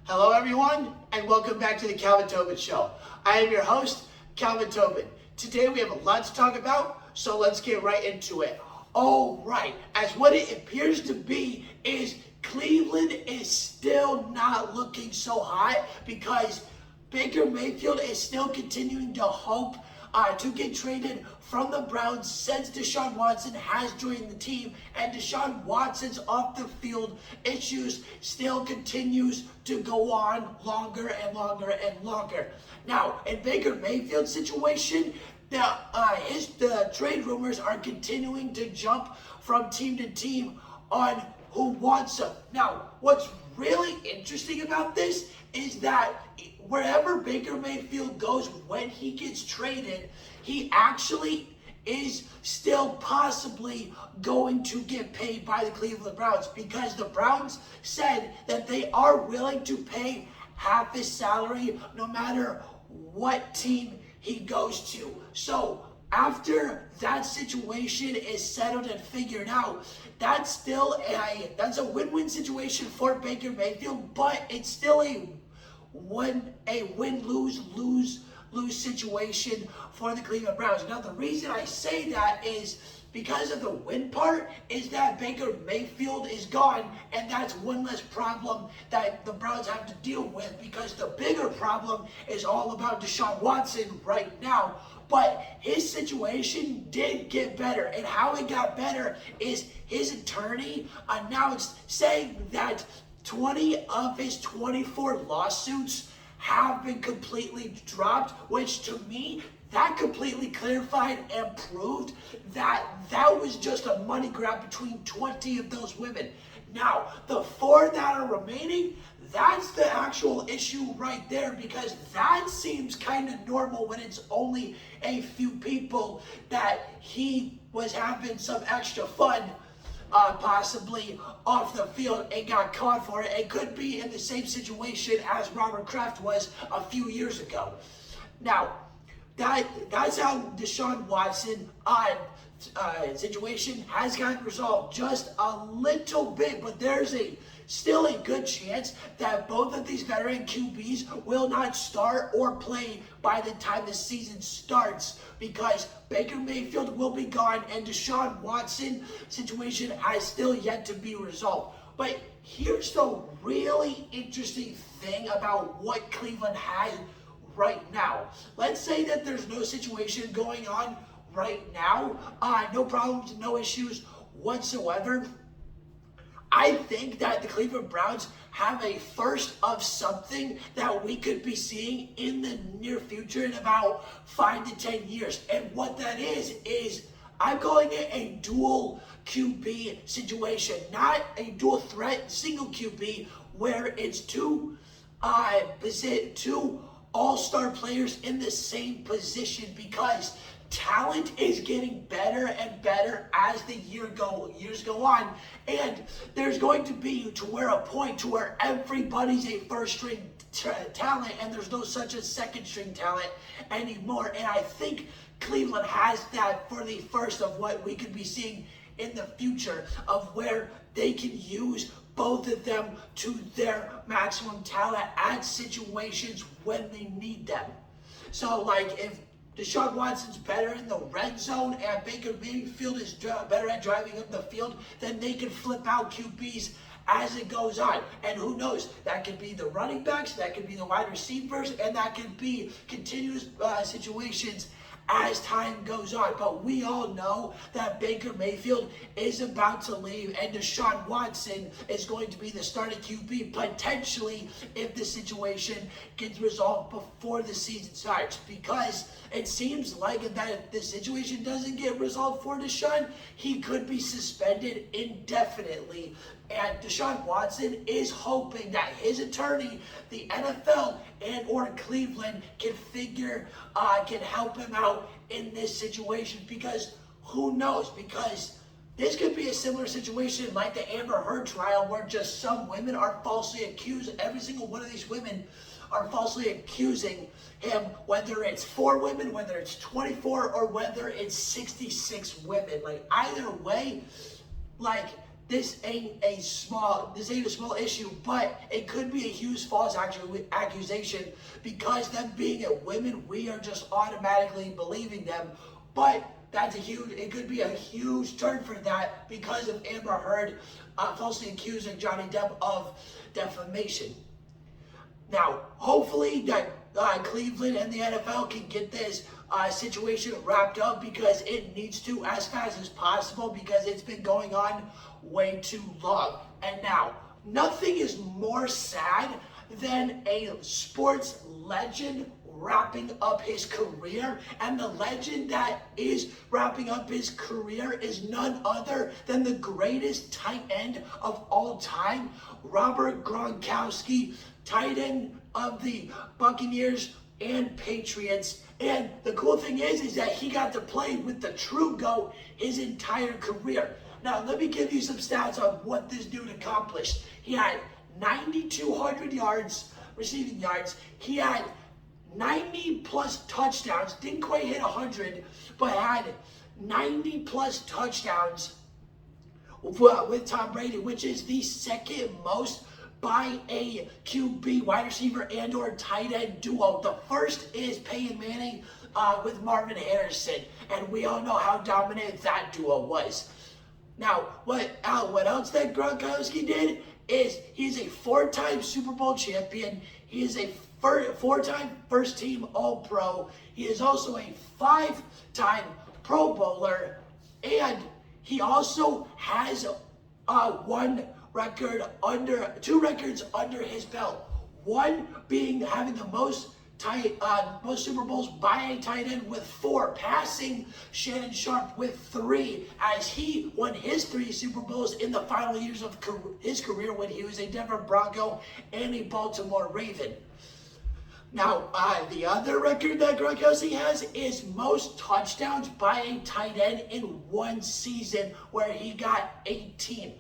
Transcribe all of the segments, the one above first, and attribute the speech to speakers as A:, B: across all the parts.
A: Hello, everyone, and welcome back to the Calvin Tobin Show. I am your host, Calvin Tobin. Today we have a lot to talk about, so let's get right into it. All right, as what it appears to be is Cleveland is still not looking so hot because Baker Mayfield is still continuing to hope to get traded from the Browns since Deshaun Watson has joined the team, and Deshaun Watson's off the field issues still continues to go on longer and longer and longer. Now, in Baker Mayfield's situation, the trade rumors are continuing to jump from team to team on who wants him. Now, what's really interesting about this is that wherever Baker Mayfield goes when he gets traded, he actually is still possibly going to get paid by the Cleveland Browns, because the Browns said that they are willing to pay half his salary no matter what team he goes to. So after that situation is settled and figured out, that's a win-win situation for Baker Mayfield, but it's still a win-lose-lose situation for the Cleveland Browns. Now, the reason I say that is because of the win part is that Baker Mayfield is gone, and that's one less problem that the Browns have to deal with, because the bigger problem is all about Deshaun Watson right now. But his situation did get better, and how it got better is his attorney announced saying that 20 of his 24 lawsuits have been completely dropped, which to me, that completely clarified and proved that that was just a money grab between 20 of those women. Now, the 4 that are remaining, that's the actual issue right there, because that seems kind of normal when it's only a few people that he was having some extra fun possibly off the field and got caught for it. It could be in the same situation as Robert Kraft was a few years ago. Now, that's how Deshaun Watson situation has gotten resolved just a little bit, but there's still a good chance that both of these veteran QBs will not start or play by the time the season starts, because Baker Mayfield will be gone and Deshaun Watson situation has still yet to be resolved. But here's the really interesting thing about what Cleveland has right now. Let's say that there's no situation going on right now, no problems, no issues whatsoever. I think that the Cleveland Browns have a first of something that we could be seeing in the near future in about 5 to 10 years. And what that is I'm calling it a dual QB situation, not a dual threat single QB where it's two all-star players in the same position, because talent is getting better and better as the years go on, and there's going to be a point to where everybody's a first string talent, and there's no such a second string talent anymore. And I think Cleveland has that for the first of what we could be seeing in the future, of where they can use both of them to their maximum talent at situations when they need them. So, like, if Deshaun Watson's better in the red zone and Baker Mayfield is better at driving up the field, then they can flip out QBs as it goes on. And who knows, that could be the running backs, that could be the wide receivers, and that could be continuous situations as time goes on. But we all know that Baker Mayfield is about to leave, and Deshaun Watson is going to be the starting QB potentially if the situation gets resolved before the season starts, because it seems like that if the situation doesn't get resolved for Deshaun, he could be suspended indefinitely. And Deshaun Watson is hoping that his attorney, the NFL and or Cleveland, can help him out in this situation, because who knows? Because this could be a similar situation like the Amber Heard trial, where just some women are falsely accused. Every single one of these women are falsely accusing him, whether it's 4 women, whether it's 24, or whether it's 66 women. Like, either way, like, this ain't a small issue, but it could be a huge false accusation because them being women, we are just automatically believing them. But it could be a huge turn for that because of Amber Heard falsely accusing Johnny Depp of defamation. Now, hopefully that Cleveland and the NFL can get this situation wrapped up because it needs to as fast as possible because it's been going on way too long. And now, nothing is more sad than a sports legend wrapping up his career, and the legend that is wrapping up his career is none other than the greatest tight end of all time, Robert Gronkowski, tight end of the Buccaneers and Patriots. And the cool thing is that he got to play with the true GOAT his entire career. Now, let me give you some stats on what this dude accomplished. He had 9,200 receiving yards. He had 90 plus touchdowns, didn't quite hit 100, but had 90 plus touchdowns with Tom Brady, which is the second most by a QB, wide receiver, and or tight end duo. The first is Peyton Manning with Marvin Harrison, and we all know how dominant that duo was. Now, what else that Gronkowski did is he's a 4-time Super Bowl champion. He is a 4-time first-team All-Pro. He is also a 5-time Pro Bowler, and he also has two records under his belt. One being having the most Super Bowls by a tight end with 4, passing Shannon Sharpe with 3, as he won his 3 Super Bowls in the final years of his career when he was a Denver Bronco and a Baltimore Raven. Now, the other record that Gronkowski has is most touchdowns by a tight end in one season, where he got 18.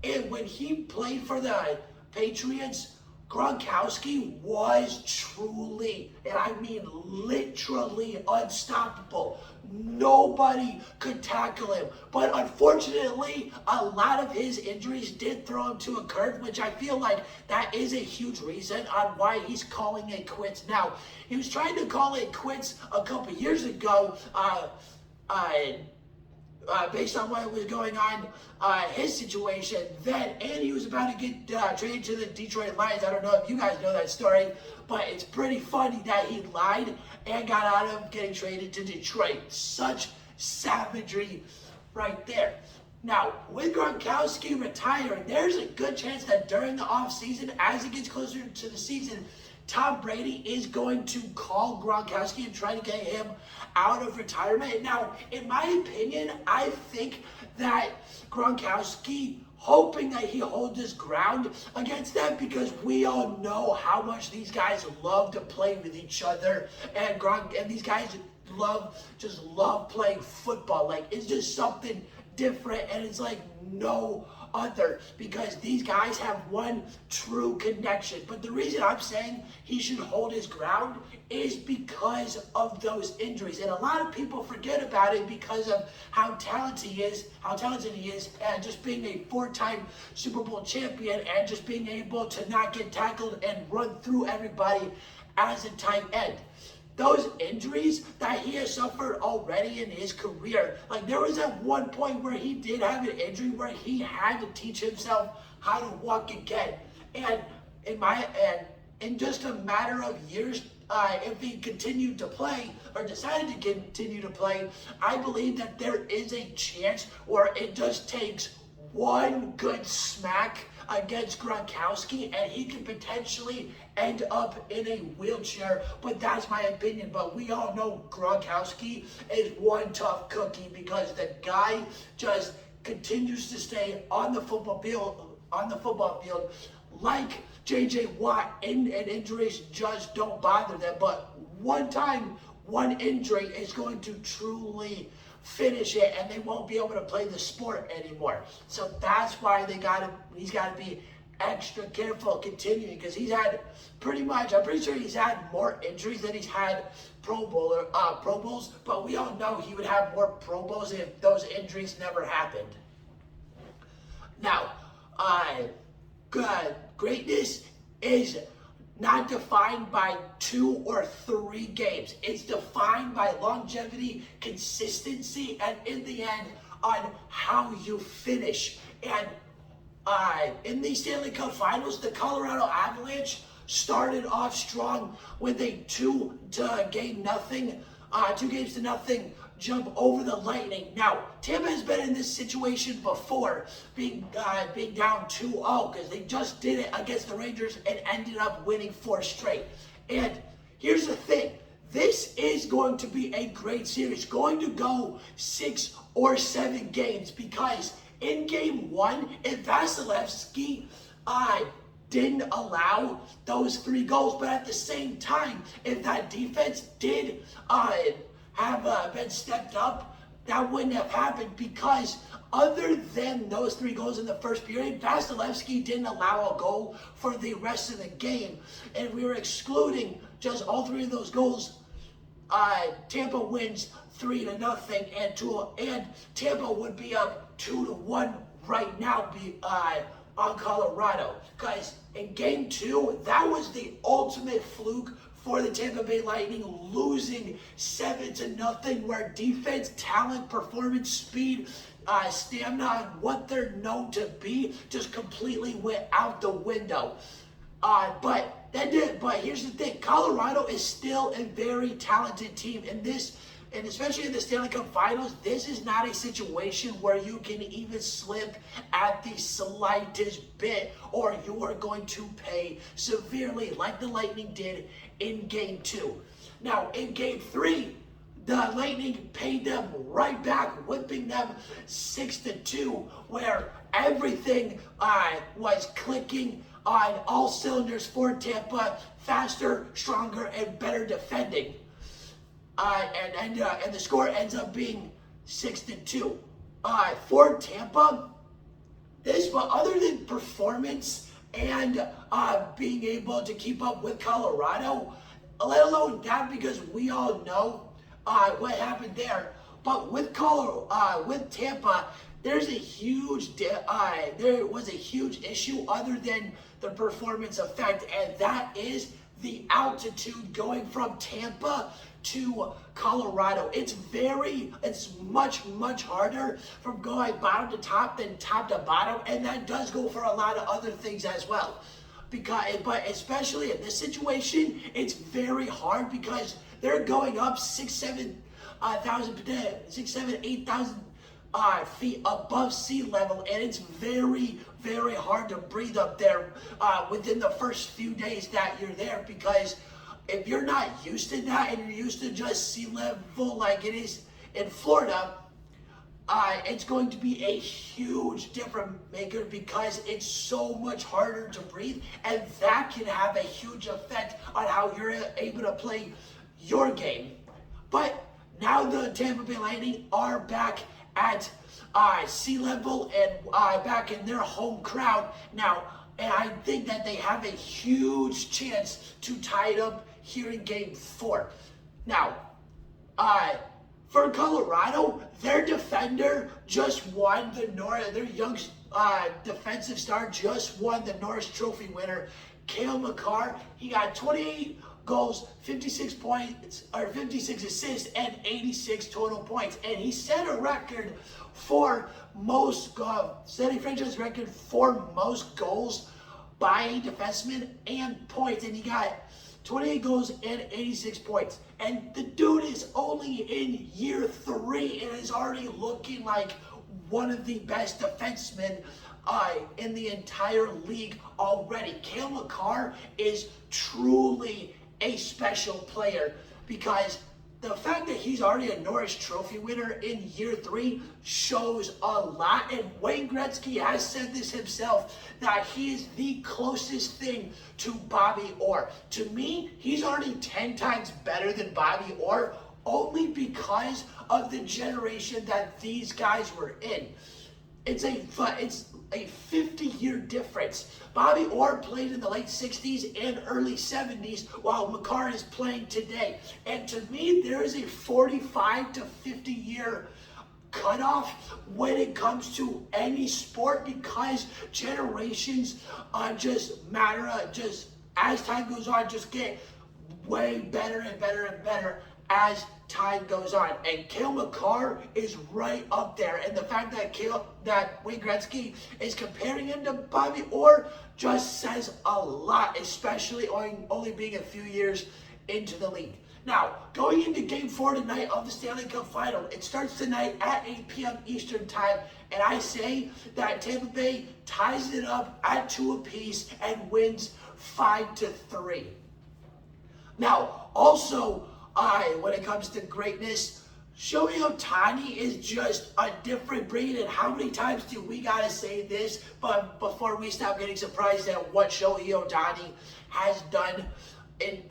A: And when he played for the Patriots, Gronkowski was truly, and I mean literally, unstoppable. Nobody could tackle him. But unfortunately, a lot of his injuries did throw him to a curve, which I feel like that is a huge reason on why he's calling it quits now. He was trying to call it quits a couple years ago, based on what was going on, his situation then, and he was about to get traded to the Detroit Lions. I don't know if you guys know that story, but it's pretty funny that he lied and got out of getting traded to Detroit. Such savagery right there. Now, with Gronkowski retiring, there's a good chance that during the offseason, as it gets closer to the season, Tom Brady is going to call Gronkowski and try to get him out of retirement. Now, in my opinion, I think that Gronkowski, hoping that he holds his ground against that, because we all know how much these guys love to play with each other, and these guys love playing football. Like, it's just something different, and it's like no other, because these guys have one true connection. But the reason I'm saying he should hold his ground is because of those injuries, and a lot of people forget about it because of how talented he is, and just being a 4-time Super Bowl champion, and just being able to not get tackled and run through everybody as a tight end. Those injuries that he has suffered already in his career, like there was at one point where he did have an injury where he had to teach himself how to walk again. And in just a matter of years, if he continued to play or decided to continue to play, I believe that there is a chance, or it just takes one good smack against Gronkowski and he can potentially end up in a wheelchair. But that's my opinion. But we all know Gronkowski is one tough cookie, because the guy just continues to stay on the football field like JJ Watt, and injuries just don't bother them. But one injury is going to truly finish it, and they won't be able to play the sport anymore. So that's why he's got to be extra careful continuing, because he's had I'm pretty sure he's had more injuries than he's had Pro Bowls, but we all know he would have more Pro Bowls if those injuries never happened. Now, greatness is not defined by 2 or 3 games. It's defined by longevity, consistency, and in the end, on how you finish. And in the Stanley Cup Finals, the Colorado Avalanche started off strong with a 2 games to nothing jump over the Lightning. Now, Tampa has been in this situation before, being down 2-0, because they just did it against the Rangers and ended up winning 4 straight. And here's the thing. This is going to be a great series. Going to go 6 or 7 games, because in game 1, if Vasilevsky didn't allow those 3 goals, but at the same time, if that defense did have been stepped up, that wouldn't have happened, because other than those 3 goals in the first period, Vasilevsky didn't allow a goal for the rest of the game. And we were excluding just all 3 of those goals. Tampa wins 3-0, and Tampa would be up 2-1 right now on Colorado. Guys, in game 2, that was the ultimate fluke for the Tampa Bay Lightning, losing 7-0, where defense, talent, performance, speed, stamina, and what they're known to be just completely went out the window. But here's the thing: Colorado is still a very talented team, and especially in the Stanley Cup Finals, this is not a situation where you can even slip at the slightest bit, or you are going to pay severely, like the Lightning did in Game 2. Now, in Game 3, the Lightning paid them right back, whipping them 6-2, where everything was clicking on all cylinders for Tampa: faster, stronger, and better defending. And the score ends up being 6-2. For Tampa, but other than performance and being able to keep up with Colorado, let alone that, because we all know what happened there. But with Tampa, there was a huge issue other than the performance effect, and that is the altitude going from Tampa to Colorado. It's much harder from going bottom to top than top to bottom, and that does go for a lot of other things as well. But especially in this situation, it's very hard, because they're going up 8,000 feet above sea level, and it's very hard to breathe up there within the first few days that you're there, because if you're not used to that and you're used to just sea level like it is in Florida, it's going to be a huge difference maker, because it's so much harder to breathe, and that can have a huge effect on how you're able to play your game. But now the Tampa Bay Lightning are back at sea level and back in their home crowd now, and I think that they have a huge chance to tie it up here in Game 4. Now, for Colorado, their defender just won their young defensive star just won the Norris Trophy winner, Cale Makar. He got 28 goals, 56 assists, and 86 total points. And he set a record for set a franchise record for most goals by a defenseman and points. And he got 28 goals and 86 points. And the dude is only in year 3 and is already looking like one of the best defensemen in the entire league already. Cale Makar is truly a special player, because the fact that he's already a Norris Trophy winner in year 3 shows a lot. And Wayne Gretzky has said this himself, that he is the closest thing to Bobby Orr. To me, he's already 10 times better than Bobby Orr, only because of the generation that these guys were in. It's a 50-year difference. Bobby Orr played in the late 60s and early 70s, while Makar is playing today. And to me, there is a 45 to 50 year cutoff when it comes to any sport, because generations just matter. Just as time goes on, just get way better and better and better as time goes on. And Cale Makar is right up there. And the fact that Wayne Gretzky is comparing him to Bobby Orr just says a lot, especially only being a few years into the league. Now, going into Game 4 tonight of the Stanley Cup Final, it starts tonight at 8 p.m. Eastern Time, and I say that Tampa Bay ties it up at 2 apiece and wins 5-3. Now, also, when it comes to greatness, Shohei Ohtani is just a different breed, and how many times do we gotta say this but before we stop getting surprised at what Shohei Ohtani has done in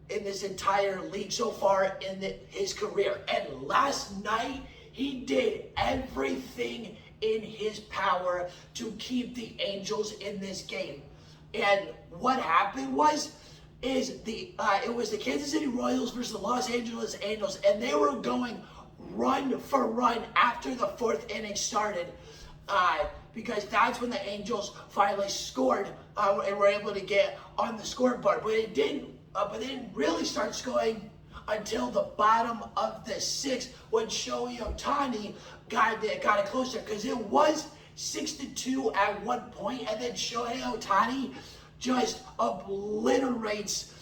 A: this entire league so far in his career. And last night, he did everything in his power to keep the Angels in this game. And what happened it was the Kansas City Royals versus the Los Angeles Angels, and they were going run for run after the fourth inning started, because that's when the Angels finally scored and were able to get on the scoreboard. But they didn't really start scoring until the bottom of the sixth, when Shohei Ohtani got it closer, because it was 6-2 at one point, and then Shohei Ohtani just obliterates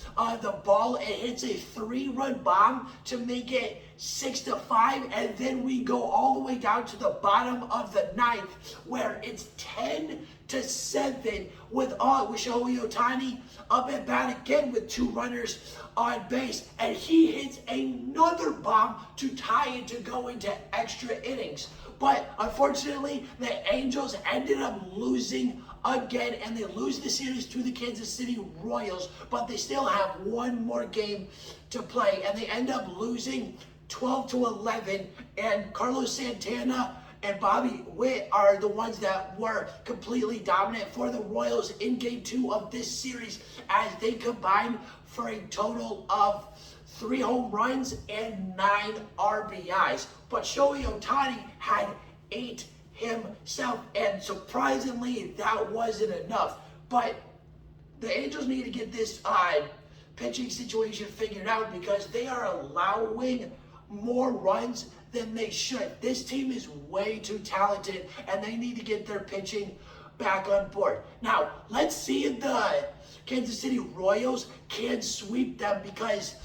A: the ball and hits a 3-run bomb to make it 6-5, and then we go all the way down to the bottom of the ninth, where it's 10-7 with Shohei Ohtani up at bat again with 2 runners on base, and he hits another bomb to tie it to go into extra innings. But unfortunately, the Angels ended up losing again, and they lose the series to the Kansas City Royals, but they still have one more game to play, and they end up losing 12-11, and Carlos Santana and Bobby Witt are the ones that were completely dominant for the Royals in Game 2 of this series, as they combined for a total of 3 home runs and 9 RBIs. But Shohei Ohtani had 8 himself, and surprisingly, that wasn't enough. But the Angels need to get this pitching situation figured out, because they are allowing more runs than they should. This team is way too talented, and they need to get their pitching back on board. Now, let's see if the Kansas City Royals can sweep them, because,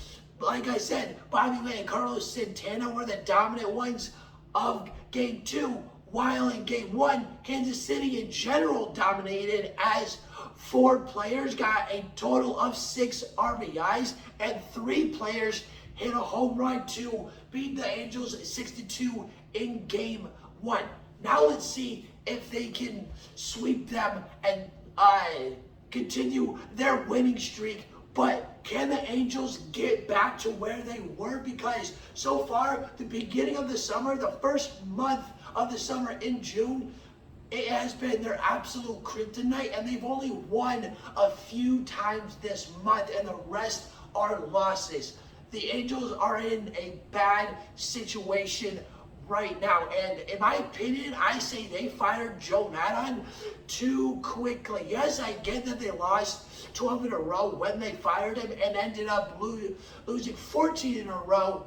A: like I said, Bobby Witt and Carlos Santana were the dominant ones of Game 2, while in Game 1, Kansas City in general dominated, as 4 players got a total of 6 RBIs, and 3 players hit a home run to beat the Angels 6-2 in Game 1. Now let's see if they can sweep them and continue their winning streak. But can the Angels get back to where they were? Because so far, the beginning of the summer, the first month of the summer in June, it has been their absolute kryptonite, and they've only won a few times this month, and the rest are losses. The Angels are in a bad situation right now, and in my opinion, I say they fired Joe Maddon too quickly. Yes, I get that they lost 12 in a row when they fired him, and ended up losing 14 in a row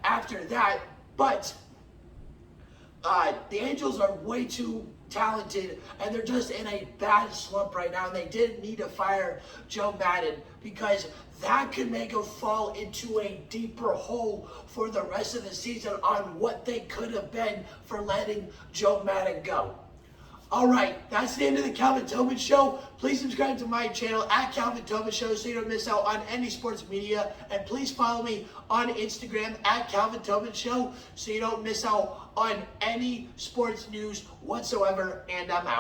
A: after that, but the Angels are way too talented, and they're just in a bad slump right now, and they didn't need to fire Joe Maddon, because that could make them fall into a deeper hole for the rest of the season on what they could have been for letting Joe Maddon go. All right, that's the end of the Calvin Tobin Show. Please subscribe to my channel at Calvin Tobin Show so you don't miss out on any sports media. And please follow me on Instagram at Calvin Tobin Show so you don't miss out on any sports news whatsoever. And I'm out.